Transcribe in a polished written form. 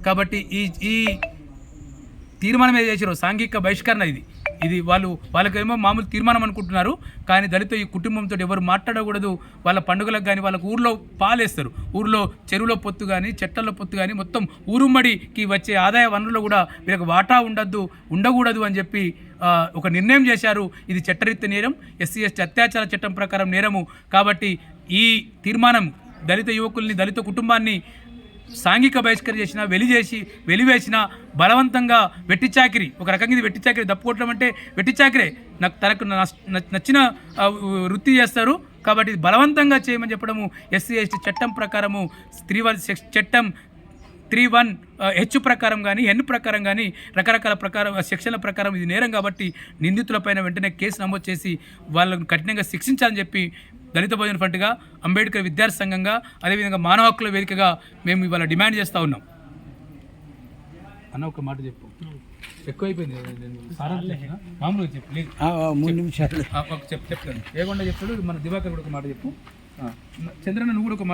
కాబట్టి ఈ తీర్మానం ఏది చేసారో సాంఘిక బహిష్కరణ ఇది వాళ్ళకేమో మామూలు తీర్మానం అనుకుంటున్నారు. కానీ దళిత ఈ కుటుంబంతో ఎవరు మాట్లాడకూడదు. వాళ్ళ పండుగలకు కానీ వాళ్ళకు ఊర్లో పాలేస్తారు. ఊర్లో చెరువులో పొత్తు కానీ చెట్లలో పొత్తు కానీ మొత్తం ఊరుమ్మడికి వచ్చే ఆదాయ వనరులు కూడా వీళ్ళకి వాటా ఉండకూడదు అని చెప్పి ఒక నిర్ణయం చేశారు. ఇది చట్టరీత్యా నేరం, ఎస్సీ ఎస్టీ అత్యాచార చట్టం ప్రకారం నేరము. కాబట్టి ఈ తీర్మానం దళిత యువకుల్ని దళిత కుటుంబాన్ని సాంఘిక బహిష్కరణ చేసిన వెలివేసిన బలవంతంగా వెట్టి చాకిరి, ఒక రకంగా ఇది వెట్టి చాకిరి, దప్పుకోవటం అంటే వెట్టి చాకిరే, తనకు నచ్చిన వృత్తి చేస్తారు. కాబట్టి బలవంతంగా చేయమని చెప్పడము ఎస్సీ ఎస్టీ చట్టం ప్రకారము 3 చట్టం 3(1)H ప్రకారం కానీ N ప్రకారం కానీ రకరకాల సెక్షన్ల ప్రకారం ఇది నేరం. కాబట్టి నిందితులపైన వెంటనే కేసు నమోదు చేసి వాళ్ళను కఠినంగా శిక్షించాలని చెప్పి దళిత బహుజన ఫ్రంట్గా, అంబేద్కర్ విద్యార్థి సంఘంగా, అదేవిధంగా మానవ హక్కుల వేదికగా మేము ఇవాళ డిమాండ్ చేస్తూ ఉన్నాం. అన్న ఒక మాట చెప్పు, ఎక్కువైపోయింది మామూలుగా చెప్పు, 3 నిమిషాలు చెప్తాను. ఏకుండా చెప్తాడు మన దివాకర్ కూడా ఒక మాట చెప్పు. చంద్రన్న నువ్వు కూడా ఒక మాట.